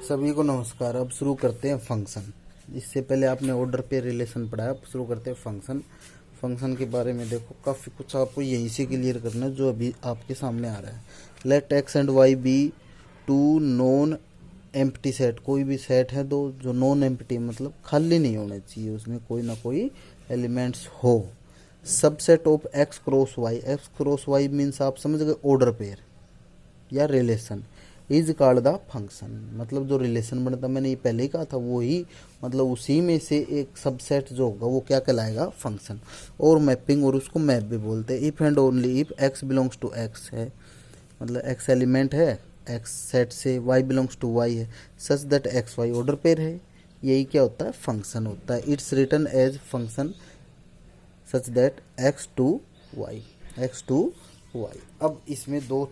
सभी को नमस्कार। अब शुरू करते हैं फंक्शन। इससे पहले आपने ऑर्डर पे रिलेशन पढ़ाया, अब शुरू करते हैं फंक्शन। फंक्शन के बारे में देखो काफ़ी कुछ आपको यहीं से क्लियर करना है जो अभी आपके सामने आ रहा है। Let x and y be two non empty set. कोई भी सेट है दो जो नॉन एम्प्टी मतलब खाली नहीं होने चाहिए, उसमें कोई ना कोई एलिमेंट्स हो। Subset of x cross y. X cross y means आप समझ गए ऑर्डर पेयर या relation. Is called the function, मतलब जो रिलेशन बनता, मैंने ये पहले ही कहा था, वो ही मतलब उसी में से एक सबसेट जो होगा वो क्या कहलाएगा, फंक्शन। और मैपिंग, और उसको मैप भी बोलते हैं। If and only if x belongs to x है, मतलब एक्स एलिमेंट है एक्स सेट से, वाई बिलोंग्स टू वाई है, such that x y order pair है, यही क्या होता है, फंक्शन होता है। It's written as function such that x to y, x to y. अब इसमें दो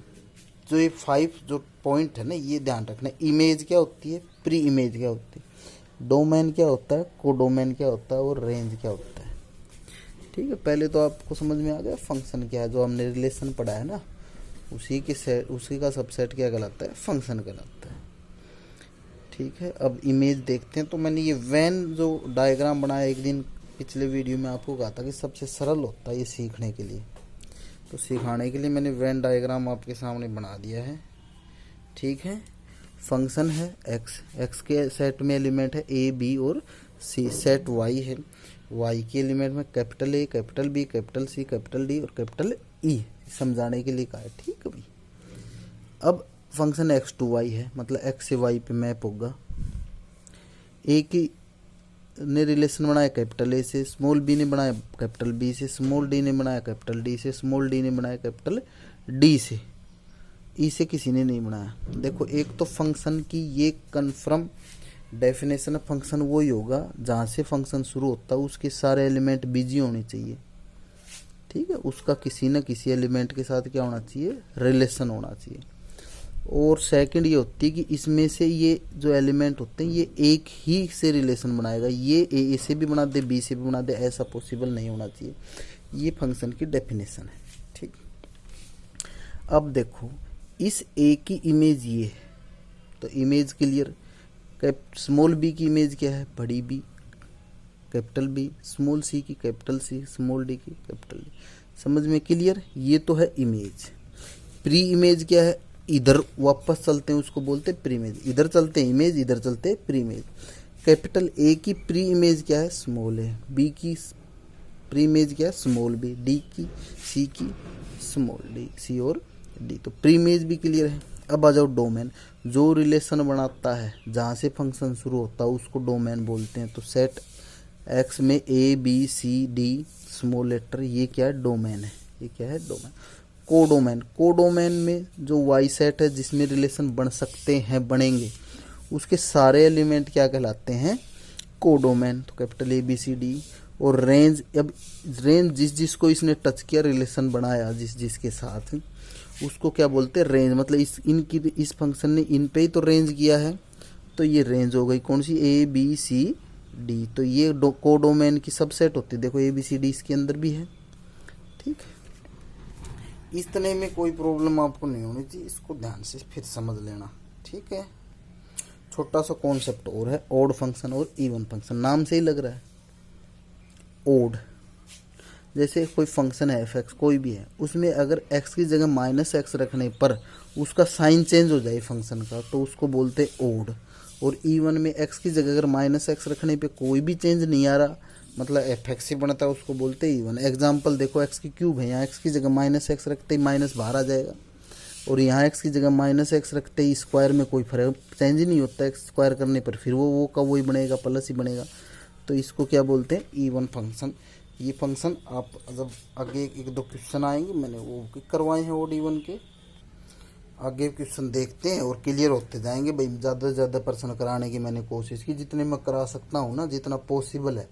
जो ये 5 जो पॉइंट है ना, ये ध्यान रखना। इमेज क्या होती है, प्री इमेज क्या होती है, डोमेन क्या होता है, कोडोमेन क्या होता है, और रेंज क्या होता है। ठीक है, पहले तो आपको समझ में आ गया फंक्शन क्या है। जो हमने रिलेशन पढ़ा है ना, उसी के सेट, उसी का सबसेट क्या कहलाता है, फंक्शन कहलाता है। ठीक है, अब इमेज देखते हैं। तो मैंने ये वैन जो डायग्राम बनाया एक दिन पिछले वीडियो में, आपको कहा था कि सबसे सरल होता है ये सीखने के लिए। तो सिखाने के लिए मैंने वेन डायग्राम आपके सामने बना दिया है। ठीक है, फंक्शन है एक्स, एक्स के सेट में एलिमेंट है ए बी और सी। सेट वाई है, वाई के एलिमेंट में capital A, capital B, capital C, capital D और कैपिटल ई, समझाने के लिए कहा है। ठीक है भाई, अब फंक्शन एक्स टू वाई है, मतलब एक्स से वाई पे मैप होगा। ए की ने रिलेशन बनाया कैपिटल ए से, स्मॉल बी ने बनाया कैपिटल बी से, स्मॉल डी ने बनाया कैपिटल डी से, स्मॉल डी ने बनाया कैपिटल डी से, ई से किसी ने नहीं बनाया। देखो, एक तो फंक्शन की ये कन्फर्म डेफिनेशन है, फंक्शन वही होगा जहाँ से फंक्शन शुरू होता है उसके सारे एलिमेंट बिजी होने चाहिए। ठीक है, उसका किसी न किसी एलिमेंट के साथ क्या होना चाहिए, रिलेशन होना चाहिए। और सेकंड ये होती है कि इसमें से ये जो एलिमेंट होते हैं ये एक ही से रिलेशन बनाएगा, ये ए से भी बना दे, बी से भी बना दे, ऐसा पॉसिबल नहीं होना चाहिए। ये फंक्शन की डेफिनेशन है। ठीक, अब देखो इस ए की इमेज ये है, तो इमेज क्लियर। स्मॉल बी की इमेज क्या है, बड़ी B, capital B, small C की कैपिटल सी, स्मॉल डी की कैपिटल डी। समझ में क्लियर, ये तो है इमेज। प्री इमेज क्या है, इधर वापस चलते हैं उसको बोलते हैं प्री इमेज, इधर चलते हैं इमेज, इधर चलते हैं प्री इमेज। कैपिटल ए की प्री इमेज क्या है, स्मॉल है, बी की प्री इमेज क्या है, स्मॉल बी, डी की, सी की स्मॉल डी, सी और डी। तो प्री इमेज भी क्लियर है। अब आ जाओ डोमेन, जो रिलेशन बनाता है जहाँ से फंक्शन शुरू होता है उसको डोमेन बोलते हैं। तो सेट एक्स में a B C d small letter, ये क्या है, डोमेन है। ये क्या है, डोमेन। कोडोमेन, कोडोमेन में जो वाई सेट है जिसमें रिलेशन बन सकते हैं, बनेंगे, उसके सारे एलिमेंट क्या कहलाते हैं, कोडोमेन। तो capital A B C D. और रेंज, अब रेंज जिस जिसको इसने टच किया, रिलेशन बनाया जिस जिसके साथ, उसको क्या बोलते हैं, रेंज। मतलब इस फंक्शन ने इन पे ही तो रेंज किया है, तो ये रेंज हो गई कौन सी, ए बी सी डी। तो ये कोडोमेन की सबसेट होती है। देखो ए बी सी डी इसके अंदर भी है। ठीक है, इस तरह में कोई प्रॉब्लम आपको नहीं होनी चाहिए, इसको ध्यान से फिर समझ लेना। ठीक है, छोटा सा कॉन्सेप्ट और है, ऑड फंक्शन और इवन फंक्शन। नाम से ही लग रहा है ऑड। जैसे कोई फंक्शन है एफ एक्स, कोई भी है, उसमें अगर एक्स की जगह माइनस एक्स रखने पर उसका साइन चेंज हो जाए फंक्शन का, तो उसको बोलते हैं ऑड। और इवन में एक्स की जगह अगर माइनस एक्स रखने पे कोई भी चेंज नहीं आ रहा, मतलब एफ एक्स ही बनता है, उसको बोलते हैं इवन। एग्जाम्पल देखो, एक्स की क्यूब है, यहाँ एक्स की जगह माइनस एक्स रखते ही माइनस बाहर आ जाएगा, और यहाँ एक्स की जगह माइनस एक्स रखते ही स्क्वायर में कोई फर्क चेंज ही नहीं होता, एक्स स्क्वायर करने पर फिर वो का वही बनेगा, प्लस ही बनेगा। तो इसको क्या बोलते हैं, इवन फंक्शन। ये फंक्शन आप जब आगे एक दो क्वेश्चन आएंगे, मैंने वो करवाए हैं ऑड इवन के, आगे क्वेश्चन देखते हैं और क्लियर होते जाएंगे भाई। ज़्यादा से ज़्यादा प्रश्न कराने की मैंने कोशिश की, जितने मैं करा सकता हूँ ना, जितना पॉसिबल है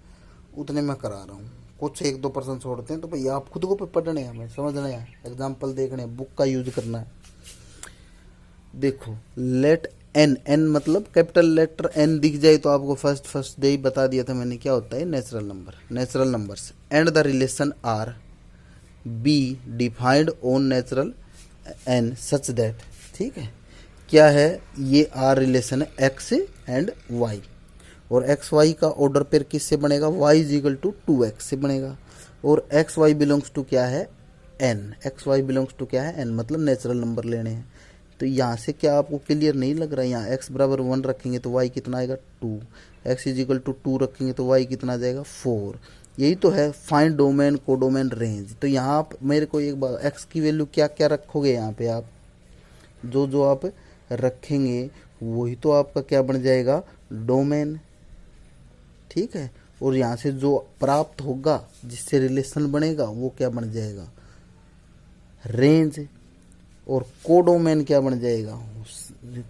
उतने मैं करा रहा हूँ। कुछ एक दो परसेंट छोड़ते हैं, तो भाई आप खुद को पढ़ने हैं, हमें समझना है, एग्जाम्पल देखने हैं, बुक का यूज करना है। देखो, लेट एन, एन मतलब कैपिटल लेटर एन दिख जाए तो आपको फर्स्ट डे ही बता दिया था मैंने, क्या होता है, natural number. Natural numbers and the relation R be defined on natural N such that. ठीक है, क्या है, ये आर रिलेशन है एक्स एंड वाई, और एक्स वाई का ऑर्डर पेयर किससे बनेगा, Y is equal to 2x से बनेगा, और एक्स वाई बिलोंग्स टू क्या है, N, x y belongs to क्या है, एन, मतलब नेचुरल नंबर लेने हैं। तो यहाँ से क्या आपको क्लियर नहीं लग रहा है, यहाँ x बराबर 1 रखेंगे तो y कितना आएगा 2, x इज इक्वल टू 2 रखेंगे तो y कितना आ जाएगा 4। यही तो है फाइंड डोमेन, कोडोमेन, रेंज। तो यहाँ आप मेरे को एक बार x की वैल्यू क्या क्या रखोगे, यहाँ पे आप जो जो आप रखेंगे वही तो आपका क्या बन जाएगा, डोमेन, ठीक है। और यहाँ से जो प्राप्त होगा जिससे रिलेशन बनेगा वो क्या बन जाएगा, रेंज। और कोडोमेन क्या बन जाएगा,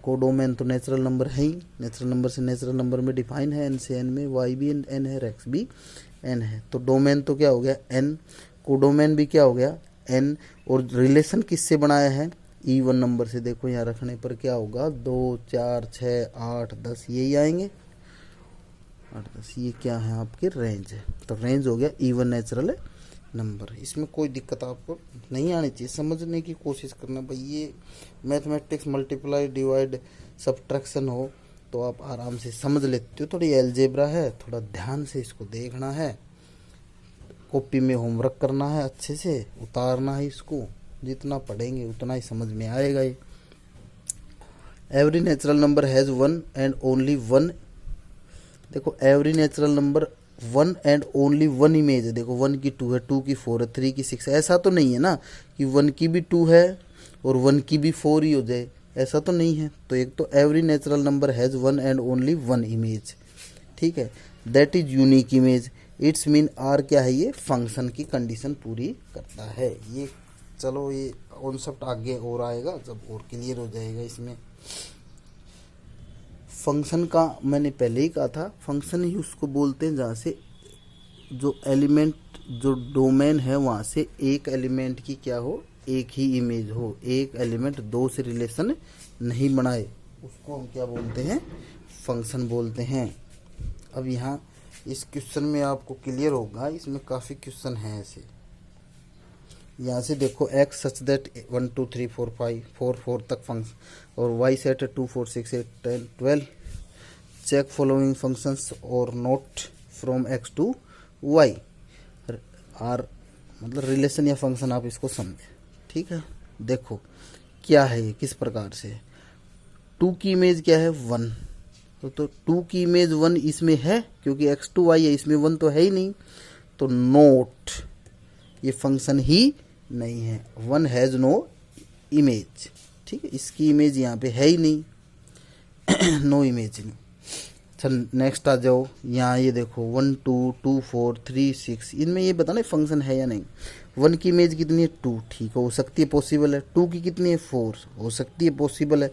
कोडोमेन तो नेचुरल नंबर है ही, नेचुरल नंबर से नेचुरल नंबर में डिफाइन है, एन से एन में, वाई भी एन है, एक्स भी एन है, तो डोमेन तो क्या हो गया एन, कोडोमेन भी क्या हो गया एन। और रिलेशन किससे बनाया है, इवन नंबर से। देखो यहाँ रखने पर क्या होगा, 2 4 6 8 10 यही आएंगे, 8 10, ये क्या है आपके रेंज है। तो रेंज हो गया इवन नेचुरल नंबर। इसमें कोई दिक्कत आपको नहीं आनी चाहिए, समझने की कोशिश करना भाई। ये मैथमेटिक्स मल्टीप्लाई डिवाइड सब्ट्रैक्शन हो तो आप आराम से समझ लेते हो। थोड़ी एलजेब्रा है, थोड़ा ध्यान से इसको देखना है, कॉपी में होमवर्क करना है, अच्छे से उतारना है इसको, जितना पढ़ेंगे उतना ही समझ में आएगा ये। Every natural number has one and only one, देखो every natural number 1 and only 1 image है। देखो 1 की 2 है, 2 की 4 है, 3 की 6 है, ऐसा तो नहीं है ना कि 1 की भी 2 है और 1 की भी 4 ही हो जाए, ऐसा तो नहीं है। तो एक तो every natural number has 1 and only 1 image, ठीक है, that is unique image. It's mean R क्या है, ये फंक्शन की कंडीशन पूरी करता है। ये चलो ये कॉन्सेप्ट आगे और आएगा जब और क्लियर हो जाएगा। इसमें फंक्शन का मैंने पहले ही कहा था, फंक्शन ही उसको बोलते हैं जहाँ से जो एलिमेंट, जो डोमेन है वहाँ से एक एलिमेंट की क्या हो, एक ही इमेज हो, एक एलिमेंट दो से रिलेशन नहीं बनाए, उसको हम क्या बोलते हैं, फंक्शन बोलते हैं। अब यहाँ इस क्वेश्चन में आपको क्लियर होगा, इसमें काफ़ी क्वेश्चन हैं ऐसे। यहाँ से देखो x सच दैट 1 2 3 4 5 4 तक फंक्शन, और y सेट है 2 4 6 8 10 12, चेक फॉलोइंग फंक्शंस और note from x to y। R मतलब रिलेशन या फंक्शन, आप इसको समझे, ठीक है। देखो क्या है ये, किस प्रकार से, 2 की इमेज क्या है 1, तो 2 की इमेज 1 इसमें है क्योंकि x टू y है, इसमें 1 तो है ही नहीं, तो नोट, ये फंक्शन ही नहीं है, 1 हैज़ नो इमेज, ठीक है, इसकी इमेज यहाँ पे है ही नहीं नो इमेज नहीं। चल नेक्स्ट आ जाओ, यहाँ ये देखो 1 2 2 4 3 6, इनमें ये बताना फंक्शन है या नहीं। 1 की इमेज कितनी है 2, ठीक हो सकती है, पॉसिबल है। 2 की कितनी है 4, हो सकती है, पॉसिबल है।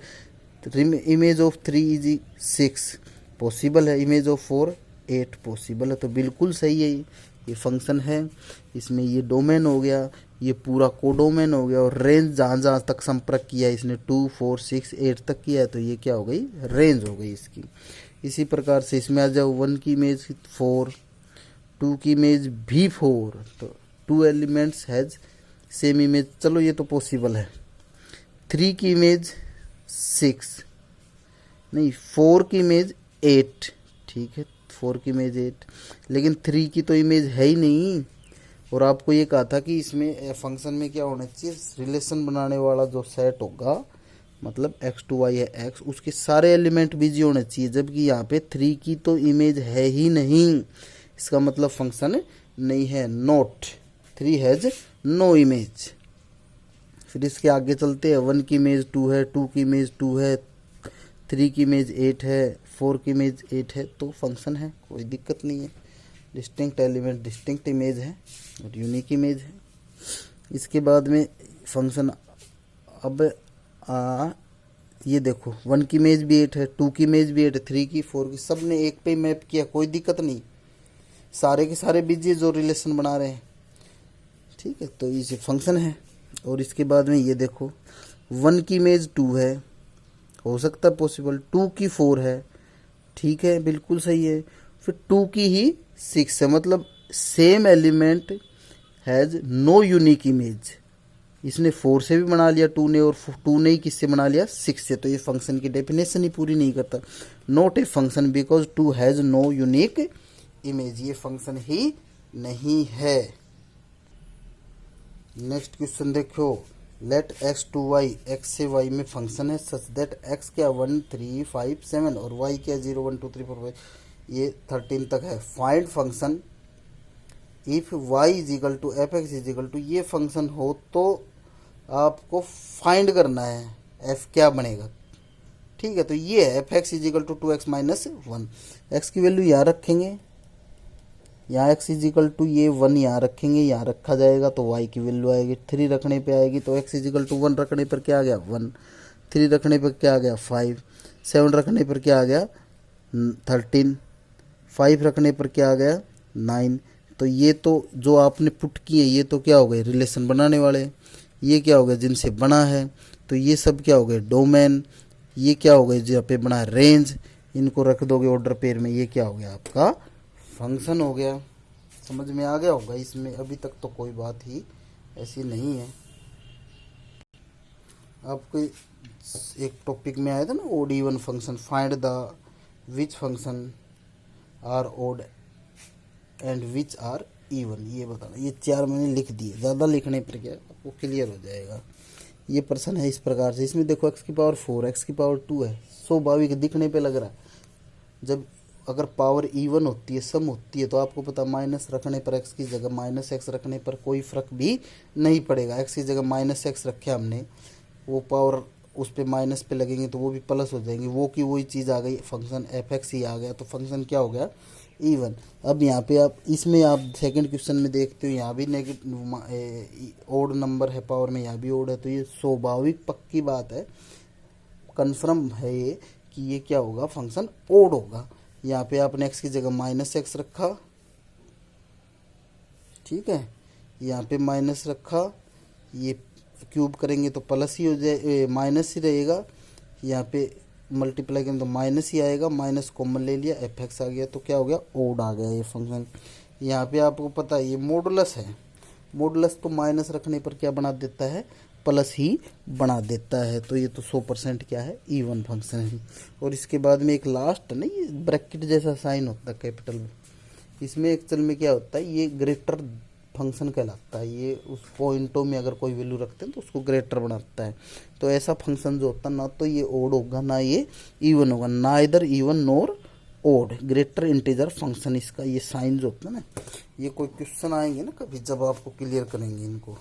इमेज ऑफ 3 इज 6, पॉसिबल है। इमेज ऑफ 4 8, पॉसिबल है। तो बिल्कुल सही है, ये फंक्शन है। इसमें ये डोमेन हो गया, ये पूरा कोडोमेन हो गया, और रेंज जहाँ जहाँ तक संपर्क किया इसने 2 4 6 8 तक किया है, तो ये क्या हो गई, रेंज हो गई इसकी। इसी प्रकार से इसमें आ जाओ, 1 की इमेज 4, 2 की इमेज भी 4, तो 2 एलिमेंट्स हैज सेम इमेज, चलो ये तो पॉसिबल है। 3 की इमेज 6 नहीं, 4 की इमेज 8, ठीक है, 4 की इमेज 8, लेकिन 3 की तो इमेज है ही नहीं। और आपको ये कहा था कि इसमें फंक्शन में क्या होना चाहिए, रिलेशन बनाने वाला जो सेट होगा, मतलब x टू y है x, उसके सारे एलिमेंट बिजी होने चाहिए, जबकि यहाँ पे 3 की तो इमेज है ही नहीं, इसका मतलब फंक्शन नहीं है। Note 3 has no image. फिर इसके आगे चलते हैं, 1 की इमेज 2 है, 2 की इमेज 2 है, 3 की इमेज 8 है, 4 की इमेज 8 है, तो फंक्शन है, कोई दिक्कत नहीं है। डिस्टिंक्ट एलिमेंट, डिस्टिंक्ट इमेज है और यूनिक इमेज है। इसके बाद में फंक्शन, अब ये देखो 1 की इमेज भी 8 है, 2 की इमेज भी 8 है, 3 की 4 की, सब ने एक पे मैप किया, कोई दिक्कत नहीं, सारे के सारे बीजी जो रिलेशन बना रहे हैं, ठीक है, तो ये फंक्शन है। और इसके बाद में ये देखो 1 की इमेज 2 है, हो सकता है पॉसिबल, 2 की 4 है, ठीक है, बिल्कुल सही है। फिर 2 की ही 6 है, मतलब same element has no unique image, इसने 4 से भी बना लिया 2 ने, और 2 ने ही किससे बना लिया 6 से, तो ये फंक्शन की डेफिनेशन ही पूरी नहीं करता। Not a function because 2 has no unique image, ये फंक्शन ही नहीं है। नेक्स्ट क्वेश्चन देखो, let x to y, x से वाई में फंक्शन है सच दैट एक्स क्या 1 3 5 7 और वाई क्या 0 1 2 3 4 5 ये 13 तक है। Find function if y is equal to f x is equal to, ये फंक्शन हो तो आपको फाइंड करना है एफ क्या बनेगा, ठीक है। तो ये है f x is equal to 2x minus 1, x की वैल्यू यहाँ रखेंगे, यहाँ x इज इक्वल टू ये 1 यहाँ रखेंगे, यहाँ रखा जाएगा तो y की वैल्यू आएगी 3 रखने पे आएगी, तो x इज इक्वल टू 1 रखने पर क्या आ गया 1, 3 रखने पर क्या आ गया 5, 7 रखने पर क्या आ गया 13, 5 रखने पर क्या आ गया 9। तो ये तो जो आपने पुट किए ये तो क्या हो गए रिलेशन बनाने वाले, ये क्या हो गया जिनसे बना है, तो ये सब क्या हो गए डोमेन, ये क्या हो गए जहाँ पे बना रेंज, इनको रख दोगे ऑर्डर पेयर में, ये क्या हो गया आपका फंक्शन हो गया। समझ में आ गया होगा, इसमें अभी तक तो कोई बात ही ऐसी नहीं है। आपको एक टॉपिक में आया था ना odd even function, find the which function are odd and which are even, ये बताना। ये 4 मैंने लिख दिए, ज़्यादा लिखने पर क्या आपको क्लियर हो जाएगा। ये प्रश्न है इस प्रकार से, इसमें देखो x की पावर 4 x की पावर 2 है, स्वाभाविक दिखने पे लग रहा है। जब अगर पावर इवन होती है सम होती है तो आपको पता माइनस रखने पर x की जगह माइनस एक्स रखने पर कोई फ़र्क भी नहीं पड़ेगा। x की जगह माइनस एक्स रखे हमने, वो पावर उस पर माइनस पे लगेंगे तो वो भी प्लस हो जाएंगे, वो की वही चीज़ आ गई, फंक्शन एफ एक्स ही आ गया, तो फंक्शन क्या हो गया इवन। अब यहाँ पे आप इसमें आप सेकंड क्वेश्चन में देखते हो यहाँ भी नेगेटिव ओड नंबर है पावर में, यहाँ भी ओड है, तो ये स्वाभाविक पक्की बात है, कन्फर्म है ये कि ये क्या होगा फंक्शन ओड होगा। यहाँ पे आपने एक्स की जगह माइनस एक्स रखा, ठीक है, यहाँ पे माइनस रखा, ये क्यूब करेंगे तो प्लस ही हो जाए, माइनस ही रहेगा, यहाँ पे मल्टीप्लाई करेंगे तो माइनस ही आएगा, माइनस कॉमन ले लिया एफ एक्स आ गया, तो क्या हो गया ओड आ गया ये फंक्शन। यहाँ पे आपको पता है ये मॉडुलस है, मॉडुलस तो माइनस रखने पर क्या बना देता है प्लस ही बना देता है, तो ये तो 100% क्या है इवन फंक्शन है। और इसके बाद में एक लास्ट है ना, ये ब्रैकेट जैसा साइन होता है कैपिटल में, इसमें एक्चुअल में क्या होता है ये ग्रेटर फंक्शन कहलाता है, ये उस पॉइंटों में अगर कोई वैल्यू रखते हैं तो उसको ग्रेटर बनाता है। तो ऐसा फंक्शन जो होता है ना तो ये ओड होगा ना ये इवन होगा, ना इधर even nor odd, greater integer function इसका ये साइन जो होता है ना, ये कोई क्वेश्चन आएंगे ना कभी जब आपको क्लियर करेंगे इनको।